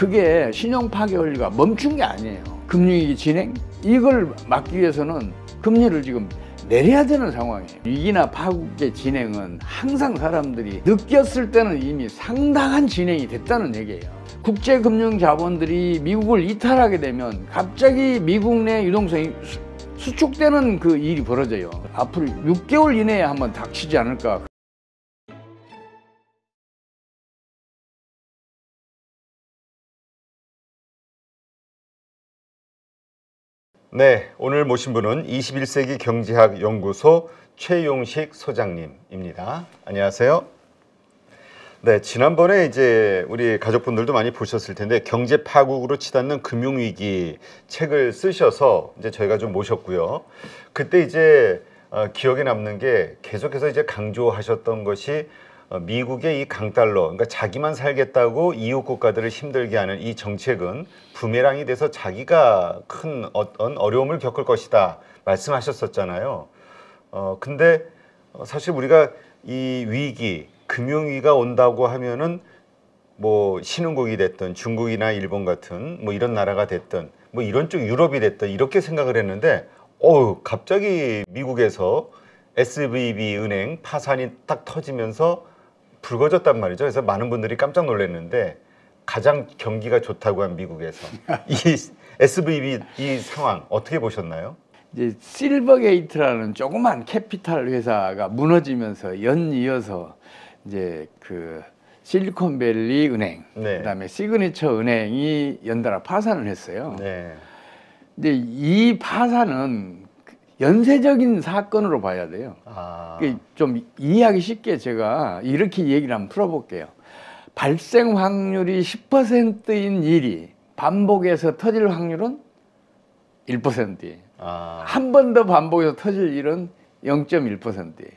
그게 신용 파괴 원리가 멈춘 게 아니에요. 금융위기 진행 이걸 막기 위해서는 금리를 지금 내려야 되는 상황이에요. 위기나 파국의 진행은 항상 사람들이 느꼈을 때는 이미 상당한 진행이 됐다는 얘기예요. 국제금융 자본들이 미국을 이탈하게 되면 갑자기 미국 내 유동성이 수축되는 그 일이 벌어져요. 앞으로 6개월 이내에 한번 닥치지 않을까. 네, 오늘 모신 분은 21세기 경제학 연구소 최용식 소장님입니다. 안녕하세요. 네, 지난번에 이제 우리 가족분들도 많이 보셨을 텐데 경제 파국으로 치닫는 금융위기 책을 쓰셔서 이제 저희가 좀 모셨고요. 그때 이제 기억에 남는 게 계속해서 이제 강조하셨던 것이 미국의 이 강달러, 그러니까 자기만 살겠다고 이웃 국가들을 힘들게 하는 이 정책은 부메랑이 돼서 자기가 큰 어떤 어려움을 겪을 것이다 말씀하셨었잖아요. 근데 사실 우리가 이 위기, 금융위기가 온다고 하면은 뭐 신흥국이 됐든 중국이나 일본 같은 뭐 이런 나라가 됐든 뭐 이런 쪽 유럽이 됐든 이렇게 생각을 했는데 갑자기 미국에서 SVB 은행 파산이 딱 터지면서 불거졌단 말이죠. 그래서 많은 분들이 깜짝 놀랐는데 가장 경기가 좋다고 한 미국에서 이 SVB 이 상황 어떻게 보셨나요? 이제 실버게이트라는 조그만 캐피탈 회사가 무너지면서 연이어서 이제 그 실리콘밸리 은행, 네. 그다음에 시그니처 은행이 연달아 파산을 했어요. 네. 근데 이 파산은 연쇄적인 사건으로 봐야 돼요. 좀 이해하기 쉽게 제가 이렇게 얘기를 한번 풀어볼게요. 발생 확률이 10%인 일이 반복해서 터질 확률은 1%예요. 한 번 더 반복해서 터질 일은 0.1%예요.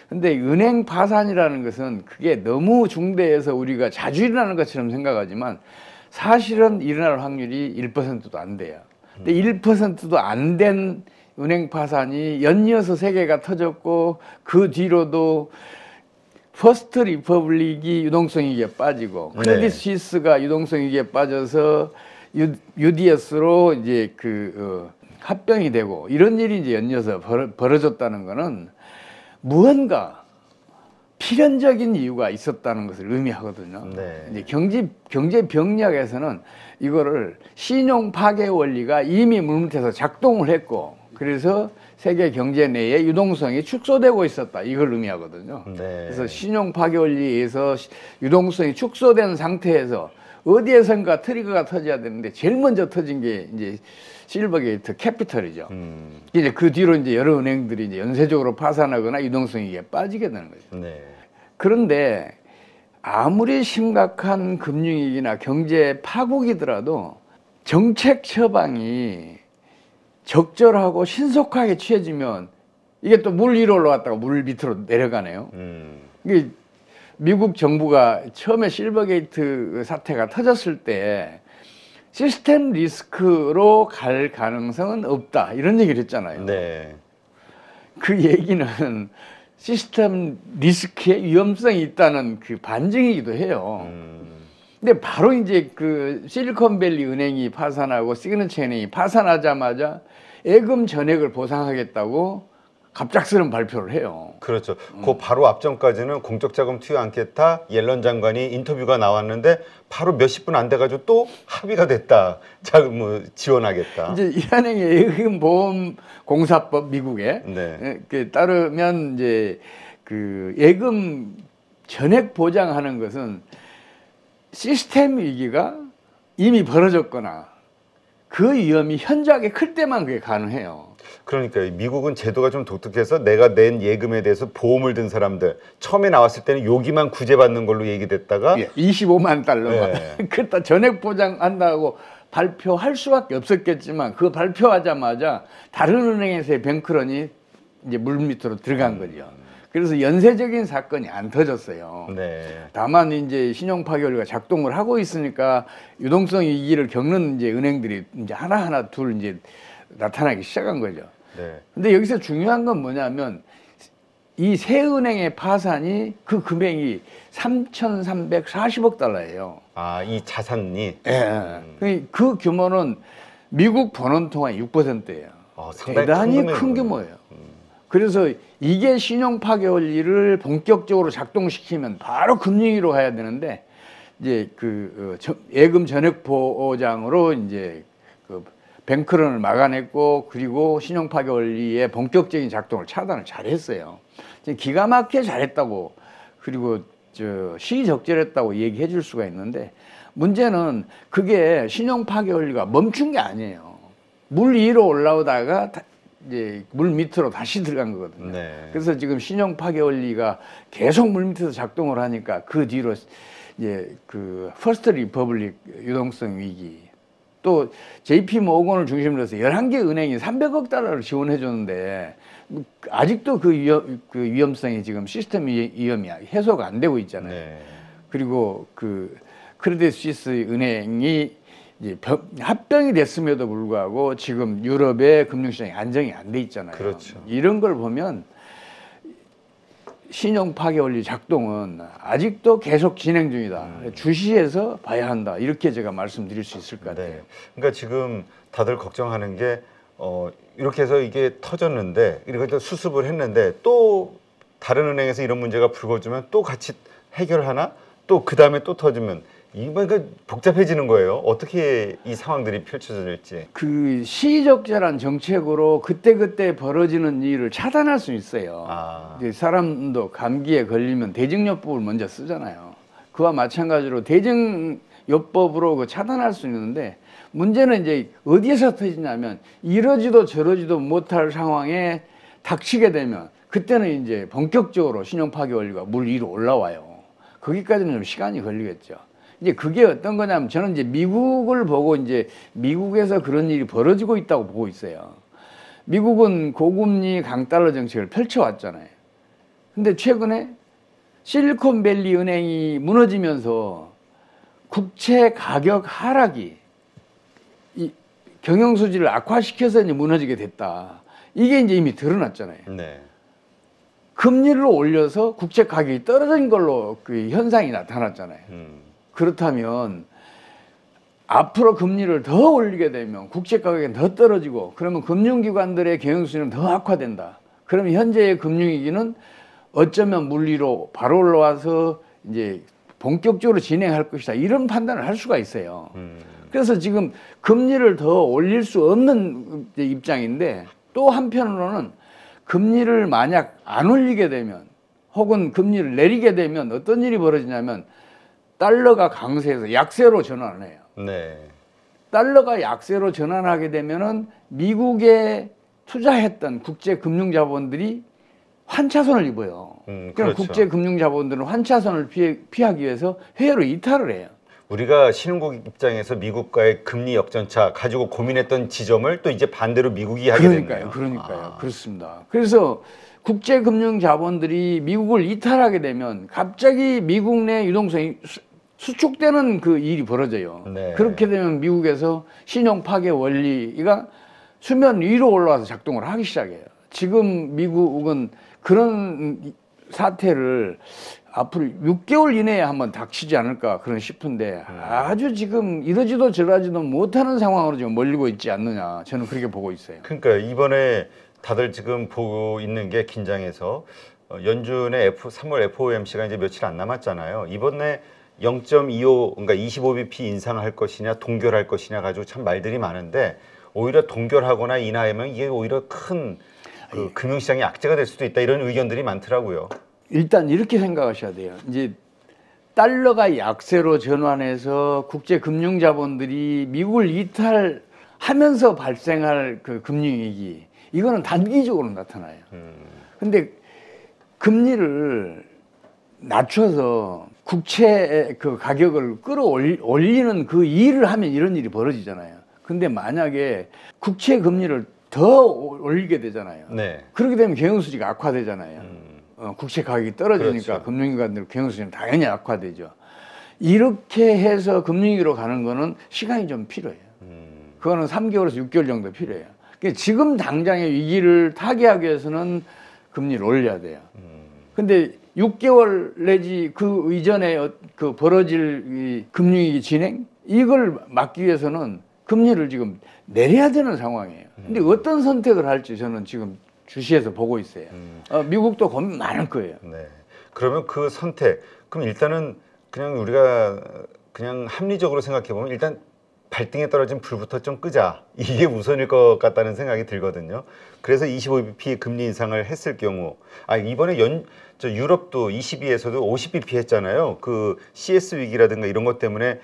근데 은행 파산이라는 것은 그게 너무 중대해서 우리가 자주 일어나는 것처럼 생각하지만 사실은 일어날 확률이 1%도 안 돼요. 근데 1%도 안 된 은행 파산이 연이어서 3개가 터졌고 그 뒤로도 퍼스트 리퍼블릭이 유동성 위기에 빠지고 크레딧 스위스가 유동성 위기에 빠져서 UDS로 이제 합병이 되고 이런 일이 이제 연이어서 벌어졌다는 거는 무언가 필연적인 이유가 있었다는 것을 의미하거든요. 네. 이제 경제 병리학에서는 이거를 신용 파괴 원리가 이미 물밑에서 작동을 했고 그래서 세계 경제 내에 유동성이 축소되고 있었다 이걸 의미하거든요. 네. 그래서 신용 파괴 원리에 의해서 유동성이 축소된 상태에서 어디에선가 트리거가 터져야 되는데 제일 먼저 터진 게 이제 실버게이트 캐피털이죠. 이제 그 뒤로 이제 여러 은행들이 이제 연쇄적으로 파산하거나 유동성 위기에 빠지게 되는 거죠. 네. 그런데 아무리 심각한 금융위기나 경제 파국이더라도 정책 처방이 적절하고 신속하게 취해지면 이게 또 물 위로 올라갔다가 물 밑으로 내려가네요. 이게 미국 정부가 처음에 실버게이트 사태가 터졌을 때 시스템 리스크로 갈 가능성은 없다 이런 얘기를 했잖아요. 네. 그 얘기는 시스템 리스크의 위험성이 있다는 그 반증이기도 해요. 근데 바로 이제 그 실리콘밸리 은행이 파산하고 시그니처 은행이 파산하자마자 예금 전액을 보상하겠다고 갑작스런 발표를 해요. 그렇죠. 그 바로 앞전까지는 공적 자금 투여 않겠다. 옐런 장관이 인터뷰가 나왔는데 바로 몇십 분 안 돼가지고 또 합의가 됐다. 자금 지원하겠다. 이제 이 은행의 예금 보험 공사법 미국에 따르면 이제 그 예금 전액 보장하는 것은 시스템 위기가 이미 벌어졌거나 그 위험이 현저하게 클 때만 그게 가능해요. 그러니까 미국은 제도가 좀 독특해서 내가 낸 예금에 대해서 보험을 든 사람들 처음에 나왔을 때는 여기만 구제받는 걸로 얘기됐다가 25만 달러만 그렇다 전액 보장한다고 발표할 수밖에 없었겠지만 그 발표하자마자 다른 은행에서의 뱅크런이 이제 물밑으로 들어간 거죠. 그래서 연쇄적인 사건이 안 터졌어요. 네. 다만 이제 신용 파괴가 작동을 하고 있으니까 유동성 위기를 겪는 이제 은행들이 이제 하나하나 둘 이제 나타나기 시작한 거죠. 네. 근데 여기서 중요한 건 뭐냐면 이 세 은행의 파산이 그 금액이 3,340억 달러예요. 아, 이 자산이. 예. 그 규모는 미국 본원통화의 6%예요. 상당히 대단히 큰 큰 규모예요. 그래서 이게 신용 파괴 원리를 본격적으로 작동시키면 바로 금융위로 가야 되는데 이제 예금 전액 보장으로 이제 그 뱅크런을 막아냈고 그리고 신용 파괴 원리의 본격적인 작동을 차단을 잘했어요. 기가 막히게 잘했다고 그리고 시의적절했다고 얘기해 줄 수가 있는데 문제는 그게 신용 파괴 원리가 멈춘 게 아니에요. 물 위로 올라오다가 이제 물 밑으로 다시 들어간 거거든요. 네. 그래서 지금 신용 파괴 원리가 계속 물 밑에서 작동을 하니까 그 뒤로 이제 그 퍼스트 리퍼블릭 유동성 위기 또 JP 모건을 중심으로 해서 11개 은행이 300억 달러를 지원해 줬는데 아직도 그 위험성이 지금 시스템 위험이 해소가 안 되고 있잖아요. 네. 그리고 그 크레딧 스위스 은행이 이제 합병이 됐음에도 불구하고 지금 유럽의 금융시장이 안정이 안 돼 있잖아요. 그렇죠. 이런 걸 보면 신용 파괴 원리 작동은 아직도 계속 진행 중이다. 주시해서 봐야 한다. 이렇게 제가 말씀드릴 수 있을 것 같아요. 네. 그러니까 지금 다들 걱정하는 게 이렇게 해서 이게 터졌는데 이렇게 수습을 했는데 또 다른 은행에서 이런 문제가 불거지면 또 같이 해결하나? 또 그 다음에 또 터지면 이거 복잡해지는 거예요. 어떻게 이 상황들이 펼쳐질지. 그 시의적절한 정책으로 그때그때 벌어지는 일을 차단할 수 있어요. 이제 사람도 감기에 걸리면 대증요법을 먼저 쓰잖아요. 그와 마찬가지로 대증요법으로 그 차단할 수 있는데 문제는 이제 어디에서 터지냐면 이러지도 저러지도 못할 상황에 닥치게 되면 그때는 이제 본격적으로 신용 파괴 원리가 물 위로 올라와요. 거기까지는 좀 시간이 걸리겠죠. 이제 그게 어떤 거냐면 저는 이제 미국을 보고 이제 미국에서 그런 일이 벌어지고 있다고 보고 있어요. 미국은 고금리 강달러 정책을 펼쳐왔잖아요. 근데 최근에 실리콘밸리 은행이 무너지면서 국채 가격 하락이 이 경영 수지를 악화시켜서 이제 무너지게 됐다. 이게 이제 이미 드러났잖아요. 네. 금리를 올려서 국채 가격이 떨어진 걸로 그 현상이 나타났잖아요. 그렇다면 앞으로 금리를 더 올리게 되면 국채 가격이 더 떨어지고 그러면 금융기관들의 경영 수준은 더 악화된다. 그러면 현재의 금융위기는 어쩌면 물 위로 바로 올라와서 이제 본격적으로 진행할 것이다. 이런 판단을 할 수가 있어요. 그래서 지금 금리를 더 올릴 수 없는 입장인데 또 한편으로는 금리를 만약 안 올리게 되면 혹은 금리를 내리게 되면 어떤 일이 벌어지냐면 달러가 강세에서 약세로 전환을 해요. 네. 달러가 약세로 전환하게 되면은 미국에 투자했던 국제 금융 자본들이 환차손을 입어요. 그럼 그렇죠. 국제 금융 자본들은 환차손을 피하기 위해서 해외로 이탈을 해요. 우리가 신흥국 입장에서 미국과의 금리 역전차 가지고 고민했던 지점을 또 이제 반대로 미국이 하게 됐네요. 그러니까요. 그렇습니다. 그래서 국제 금융 자본들이 미국을 이탈하게 되면 갑자기 미국 내 유동성이 수축되는 그 일이 벌어져요. 네. 그렇게 되면 미국에서 신용 파괴 원리가 수면 위로 올라와서 작동을 하기 시작해요. 지금 미국은 그런 사태를 앞으로 6개월 이내에 한번 닥치지 않을까 그런 싶은데 아주 지금 이러지도 저러지도 못하는 상황으로 지금 몰리고 있지 않느냐 저는 그렇게 보고 있어요. 그러니까 이번에 다들 지금 보고 있는 게 긴장해서 연준의 3월 FOMC가 이제 며칠 안 남았잖아요. 이번에 0.25 그러니까 25bp 인상할 것이냐 동결할 것이냐 가지고 참 말들이 많은데 오히려 동결하거나 인하하면 이게 오히려 큰 그 금융시장의 악재가 될 수도 있다 이런 의견들이 많더라고요. 일단 이렇게 생각하셔야 돼요. 이제 달러가 약세로 전환해서 국제 금융 자본들이 미국을 이탈하면서 발생할 그 금융위기 이거는 단기적으로 나타나요. 근데 금리를 낮춰서 국채 그 가격을 끌어올리는 그 일을 하면 이런 일이 벌어지잖아요. 근데 만약에 국채 금리를 더 올리게 되잖아요. 네. 그렇게 되면 경영수지가 악화되잖아요. 국채 가격이 떨어지니까 그렇죠. 금융기관들 경영수지는 당연히 악화되죠. 이렇게 해서 금융위기로 가는 거는 시간이 좀 필요해요. 그거는 3개월에서 6개월 정도 필요해요. 그러니까 지금 당장의 위기를 타개하기 위해서는 금리를 올려야 돼요. 근데 6개월 내지 그 이전에 그 벌어질 이 금융위기 진행 이걸 막기 위해서는 금리를 지금 내려야 되는 상황이에요. 근데 어떤 선택을 할지 저는 지금 주시해서 보고 있어요. 미국도 고민 많을 거예요. 네. 그러면 그 선택, 그럼 일단은 그냥 우리가 그냥 합리적으로 생각해 보면 일단 발등에 떨어진 불부터 좀 끄자. 이게 우선일 것 같다는 생각이 들거든요. 그래서 25bp 금리 인상을 했을 경우, 이번에 유럽도 22에서도 50bp 했잖아요. 그 CS 위기라든가 이런 것 때문에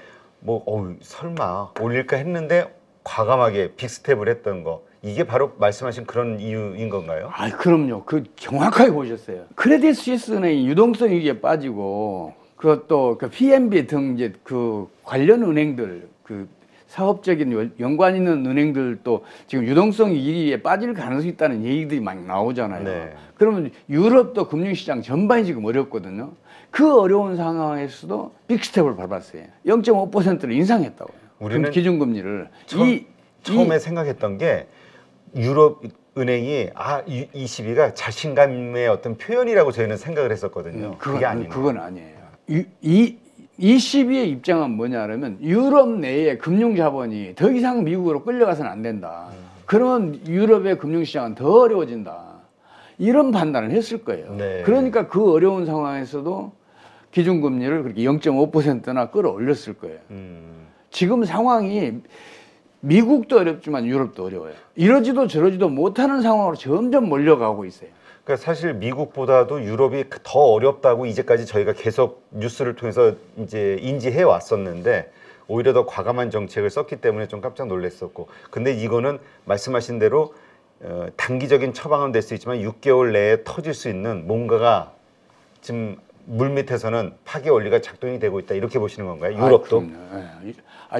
설마 올릴까 했는데 과감하게 빅스텝을 했던 거. 이게 바로 말씀하신 그런 이유인 건가요? 그럼요. 그 정확하게 보셨어요. 크레딧 스위스 은행이 유동성 위기에 빠지고 그것도 그 PNB 등 이제 그 관련 은행들 그 사업적인 연관 있는 은행들도 지금 유동성 위기에 빠질 가능성이 있다는 얘기들이 많이 나오잖아요. 네. 그러면 유럽도 금융시장 전반이 지금 어렵거든요. 그 어려운 상황에서도 빅스텝을 밟았어요. 0.5%를 인상했다고요. 우리는 기준금리를. 처음에 생각했던 게 유럽 은행이 22가 자신감의 어떤 표현이라고 저희는 생각을 했었거든요. 그게 아니에요. 그건 아니에요. 22의 입장은 뭐냐면 유럽 내에 금융자본이 더 이상 미국으로 끌려가서는 안 된다. 그러면 유럽의 금융시장은 더 어려워진다. 이런 판단을 했을 거예요. 네. 그러니까 그 어려운 상황에서도 기준금리를 그렇게 0.5%나 끌어올렸을 거예요. 지금 상황이 미국도 어렵지만 유럽도 어려워요. 이러지도 저러지도 못하는 상황으로 점점 몰려가고 있어요. 그러니까 사실 미국보다도 유럽이 더 어렵다고 이제까지 저희가 계속 뉴스를 통해서 이제 인지해 왔었는데 오히려 더 과감한 정책을 썼기 때문에 좀 깜짝 놀랐었고, 근데 이거는 말씀하신 대로 단기적인 처방은 될 수 있지만 6개월 내에 터질 수 있는 뭔가가 지금 물밑에서는 파괴 원리가 작동이 되고 있다, 이렇게 보시는 건가요? 유럽도?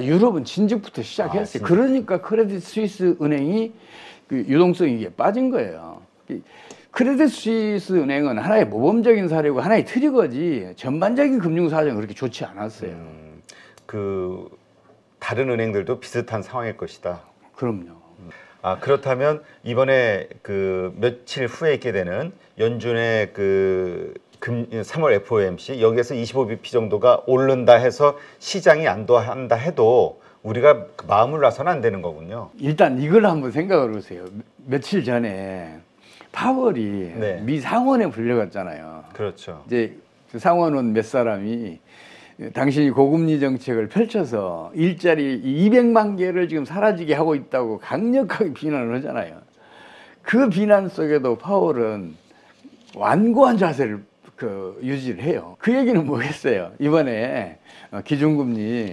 유럽은 진즉부터 시작했어요. 그러니까 크레딧 스위스 은행이 그 유동성 위기에 빠진 거예요. 크레딧 스위스 은행은 하나의 모범적인 사례고 하나의 트리거지 전반적인 금융 사정은 그렇게 좋지 않았어요. 그 다른 은행들도 비슷한 상황일 것이다. 그럼요. 그렇다면 이번에 그 며칠 후에 있게 되는 연준의 그 3월 FOMC 여기에서 25bp 정도가 오른다 해서 시장이 안도한다 해도 우리가 마음을 놔서는 안 되는 거군요. 일단 이걸 한번 생각을 해보세요. 며칠 전에 파월이 미 상원에 불려갔잖아요. 그렇죠. 이제 그 상원은 몇 사람이 당신이 고금리 정책을 펼쳐서 일자리 200만 개를 지금 사라지게 하고 있다고 강력하게 비난을 하잖아요. 그 비난 속에도 파월은 완고한 자세를 유지를 해요. 그 얘기는 뭐겠어요? 이번에 기준금리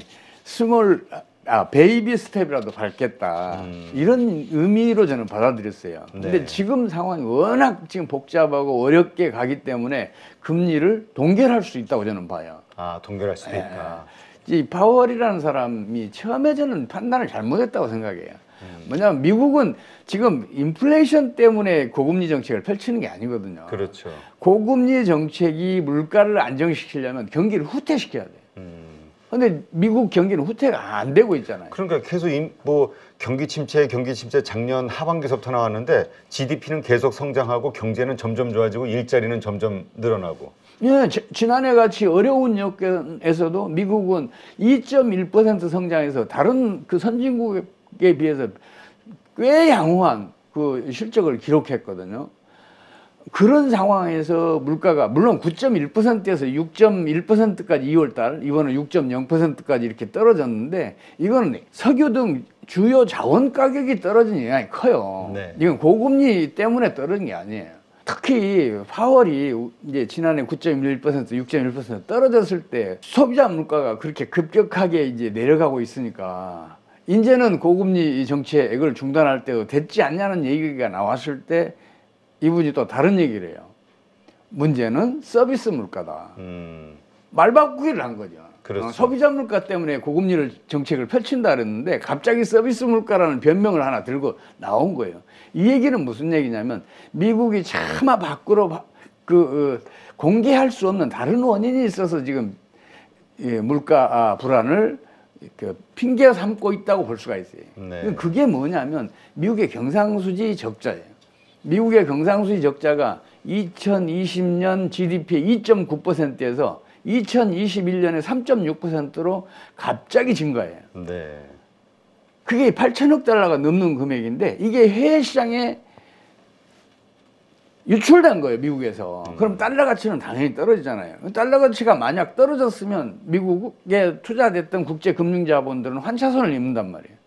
베이비 스텝이라도 밟겠다. 이런 의미로 저는 받아들였어요. 근데 지금 상황이 워낙 지금 복잡하고 어렵게 가기 때문에 금리를 동결할 수 있다고 저는 봐요. 동결할 수도 있다. 이 파월이라는 사람이 처음에 저는 판단을 잘못했다고 생각해요. 뭐냐면 미국은 지금 인플레이션 때문에 고금리 정책을 펼치는 게 아니거든요. 그렇죠. 고금리 정책이 물가를 안정시키려면 경기를 후퇴시켜야 돼요. 근데 미국 경기는 후퇴가 안 되고 있잖아요. 그러니까 계속 경기 침체 작년 하반기서부터 나왔는데 GDP는 계속 성장하고 경제는 점점 좋아지고 일자리는 점점 늘어나고. 예, 지난해 같이 어려운 여건에서도 미국은 2.1% 성장해서 다른 그 선진국에 비해서 꽤 양호한 그 실적을 기록했거든요. 그런 상황에서 물가가 물론 9.1%에서 6.1%까지 2월달, 이번은 6.0%까지 이렇게 떨어졌는데 이거는 석유 등 주요 자원 가격이 떨어진 영향이 커요. 이건 고금리 때문에 떨어진 게 아니에요. 특히 파월이 이제 지난해 9.1%, 6.1% 떨어졌을 때 소비자 물가가 그렇게 급격하게 이제 내려가고 있으니까 이제는 고금리 정책을 중단할 때도 됐지 않냐는 얘기가 나왔을 때 이분이 또 다른 얘기를 해요. 문제는 서비스 물가다. 말바꾸기를 한 거죠. 그렇죠. 소비자 물가 때문에 고금리를 정책을 펼친다 그랬는데 갑자기 서비스 물가라는 변명을 하나 들고 나온 거예요. 이 얘기는 무슨 얘기냐면 미국이 차마 밖으로 공개할 수 없는 다른 원인이 있어서 지금 물가 불안을 핑계 삼고 있다고 볼 수가 있어요. 그게 뭐냐면 미국의 경상수지 적자예요. 미국의 경상수지 적자가 2020년 GDP의 2.9%에서 2021년에 3.6%로 갑자기 증가해요. 네. 그게 8천억 달러가 넘는 금액인데 이게 해외 시장에 유출된 거예요, 미국에서. 그럼 달러 가치는 당연히 떨어지잖아요. 달러 가치가 만약 떨어졌으면 미국에 투자됐던 국제 금융 자본들은 환차손을 입는단 말이에요.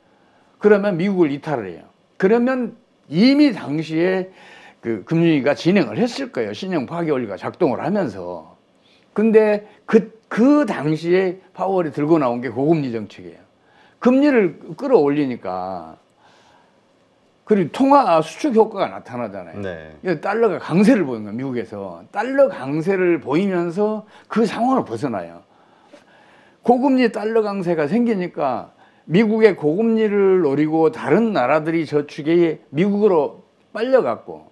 그러면 미국을 이탈을 해요. 그러면 이미 당시에 그 금융위가 진행을 했을 거예요. 신용 파기 원리가 작동을 하면서. 근데 그 당시에 파월이 들고 나온 게 고금리 정책이에요. 금리를 끌어올리니까 그리고 통화 수축 효과가 나타나잖아요. 네. 달러가 강세를 보이는 거예요, 미국에서. 달러 강세를 보이면서 그 상황을 벗어나요. 고금리 달러 강세가 생기니까 미국의 고금리를 노리고 다른 나라들이 저축에 미국으로 빨려갔고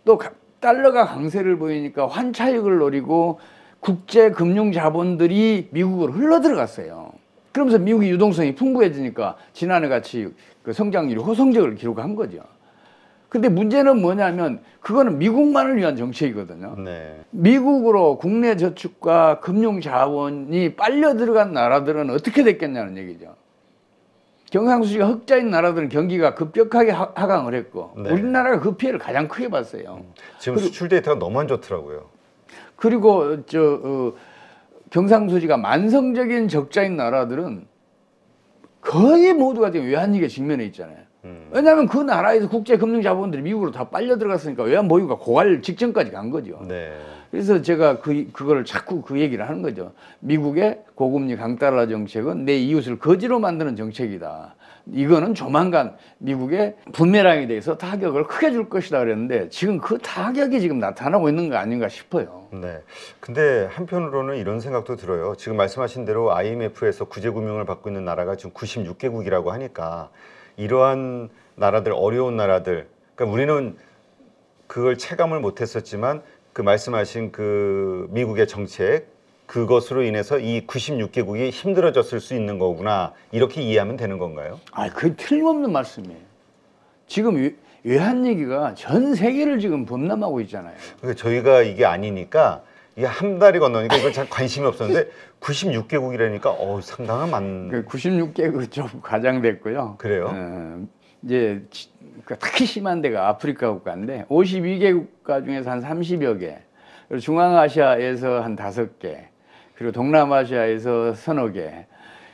또 달러가 강세를 보이니까 환차익을 노리고 국제 금융 자본들이 미국으로 흘러들어갔어요. 그러면서 미국이 유동성이 풍부해지니까 지난해 같이 그 성장률이 호성적을 기록한 거죠. 근데 문제는 뭐냐면 그거는 미국만을 위한 정책이거든요. 네. 미국으로 국내 저축과 금융 자원이 빨려 들어간 나라들은 어떻게 됐겠냐는 얘기죠. 경상수지가 흑자인 나라들은 경기가 급격하게 하강을 했고 네. 우리나라가 그 피해를 가장 크게 봤어요. 지금 수출 데이터가 너무 안 좋더라고요. 그리고 경상수지가 만성적인 적자인 나라들은 거의 모두가 지금 외환위기에 직면해 있잖아요. 왜냐하면 그 나라에서 국제 금융 자본들이 미국으로 다 빨려 들어갔으니까 외환 보유가 고갈 직전까지 간 거죠. 네. 그래서 제가 그걸 자꾸 그 얘기를 하는 거죠. 미국의 고금리 강달러 정책은 내 이웃을 거지로 만드는 정책이다. 이거는 조만간 미국의 부메랑에 대해서 타격을 크게 줄 것이다 그랬는데 지금 그 타격이 지금 나타나고 있는 거 아닌가 싶어요. 네. 근데 한편으로는 이런 생각도 들어요. 지금 말씀하신 대로 IMF에서 구제금융을 받고 있는 나라가 지금 96개국이라고 하니까 이러한 나라들, 어려운 나라들, 그러니까 우리는 그걸 체감을 못했었지만 그 말씀하신 그 미국의 정책, 그것으로 인해서 이 96개국이 힘들어졌을 수 있는 거구나, 이렇게 이해하면 되는 건가요? 아, 그게 틀림없는 말씀이에요. 지금 외환위기가 전 세계를 지금 범람하고 있잖아요. 그러니까 저희가 이게 아니니까 이게 한 달이 건너니까 이건 잘 관심이 없었는데 96개국이라니까 상당한 96개국 좀 과장됐고요. 그래요? 이제 특히 심한 데가 아프리카 국가인데 52개 국가 중에서 한 30여 개, 그리고 중앙아시아에서 한 5개, 그리고 동남아시아에서 서너 개,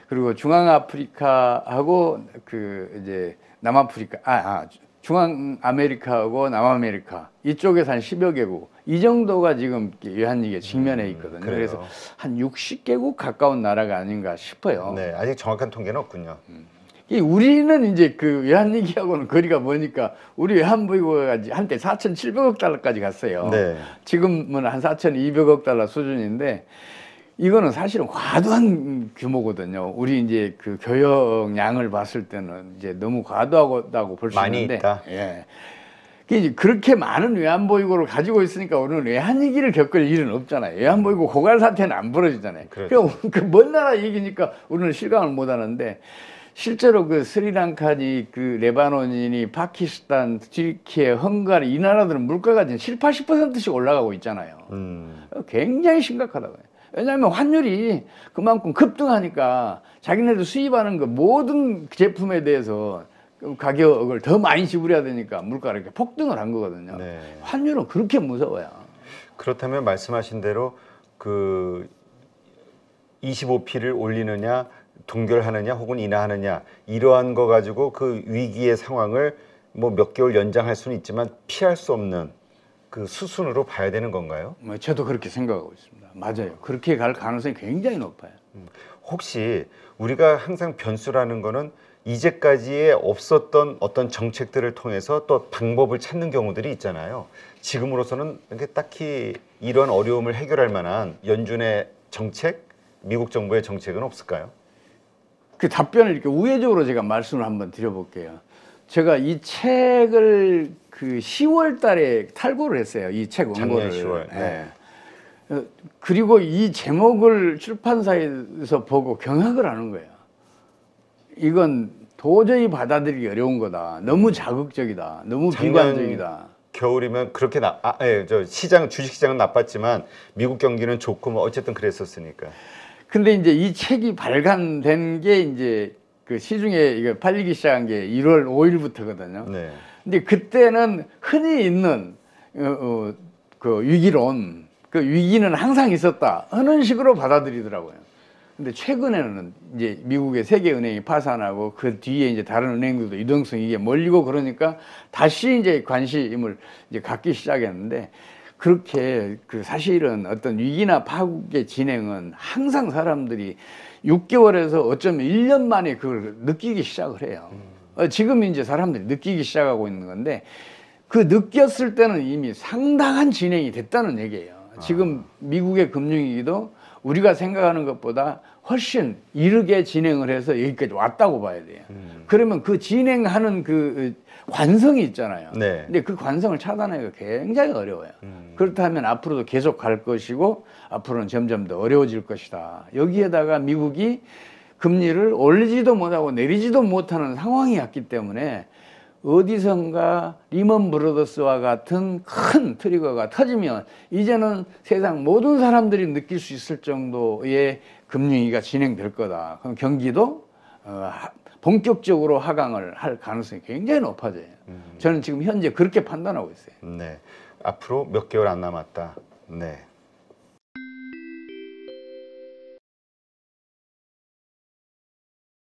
그리고 중앙아프리카하고 이제 남아프리카, 중앙아메리카하고 남아메리카 이쪽에서 한 10여 개국, 이 정도가 지금 외환위기에 직면해 있거든요. 그래서 한 60개국 가까운 나라가 아닌가 싶어요. 네, 아직 정확한 통계는 없군요. 우리는 이제 그 외환위기하고는 거리가 머니까 우리 외환보유고가 한때 4,700억 달러까지 갔어요. 네. 지금은 한 4,200억 달러 수준인데 이거는 사실은 과도한 규모거든요. 우리 이제 그 교역량을 봤을 때는 이제 너무 과도하다고 볼 수 있는데 많이 있다. 예. 그렇게 많은 외환보유고를 가지고 있으니까 우리는 외환위기를 겪을 일은 없잖아요. 외환보유고 고갈 사태는 안 벌어지잖아요. 그렇죠. 그 먼 나라 얘기니까 우리는 실감을 못 하는데 실제로 그 스리랑카니, 그 레바논이니, 파키스탄, 튀르키예, 헝가리 이 나라들은 물가가 지금 7, 80%씩 올라가고 있잖아요. 굉장히 심각하다고요. 왜냐하면 환율이 그만큼 급등하니까 자기네들 수입하는 그 모든 제품에 대해서 가격을 더 많이 지불해야 되니까 물가가 이렇게 폭등을 한 거거든요. 네. 환율은 그렇게 무서워요. 그렇다면 말씀하신 대로 그 25P를 올리느냐, 동결하느냐, 혹은 인하하느냐, 이러한 거 가지고 그 위기의 상황을 뭐 몇 개월 연장할 수는 있지만 피할 수 없는 그 수순으로 봐야 되는 건가요? 저도 그렇게 생각하고 있습니다. 맞아요. 그렇게 갈 가능성이 굉장히 높아요. 혹시 우리가 항상 변수라는 거는 이제까지에 없었던 어떤 정책들을 통해서 또 방법을 찾는 경우들이 있잖아요. 지금으로서는 이렇게 딱히 이런 어려움을 해결할 만한 연준의 정책, 미국 정부의 정책은 없을까요? 그 답변을 이렇게 우회적으로 제가 말씀을 한번 드려볼게요. 제가 이 책을 그 10월 달에 탈고를 했어요. 이 책 원고를. 작년 10월. 네. 그리고 이 제목을 출판사에서 보고 경악을 하는 거예요. 이건 도저히 받아들이기 어려운 거다. 너무 자극적이다. 너무 비관적이다. 겨울이면 그렇게 시장 주식 시장은 나빴지만 미국 경기는 좋고 뭐 어쨌든 그랬었으니까. 근데 이제 이 책이 발간된 게 이제 그 시중에 이거 팔리기 시작한 게 1월 5일부터거든요. 네. 근데 그때는 흔히 있는 그 위기론, 그 위기는 항상 있었다 하는 식으로 받아들이더라고요. 근데 최근에는 이제 미국의 세계은행이 파산하고 그 뒤에 이제 다른 은행들도 유동성 이게 몰리고 그러니까 다시 이제 관심을 이제 갖기 시작했는데, 그렇게 그 사실은 어떤 위기나 파국의 진행은 항상 사람들이 6개월에서 어쩌면 1년 만에 그걸 느끼기 시작을 해요. 지금 이제 사람들이 느끼기 시작하고 있는 건데, 그 느꼈을 때는 이미 상당한 진행이 됐다는 얘기예요. 지금 미국의 금융위기도 우리가 생각하는 것보다 훨씬 이르게 진행을 해서 여기까지 왔다고 봐야 돼요. 그러면 그 진행하는 그 관성이 있잖아요. 네. 근데 그 관성을 차단하기가 굉장히 어려워요. 그렇다면 앞으로도 계속 갈 것이고 앞으로는 점점 더 어려워질 것이다. 여기에다가 미국이 금리를 올리지도 못하고 내리지도 못하는 상황이 왔기 때문에 어디선가 리먼 브러더스와 같은 큰 트리거가 터지면 이제는 세상 모든 사람들이 느낄 수 있을 정도의 금융위기가 진행될 거다. 그럼 경기도 본격적으로 하강을 할 가능성이 굉장히 높아져요. 저는 지금 현재 그렇게 판단하고 있어요. 네. 앞으로 몇 개월 안 남았다. 네.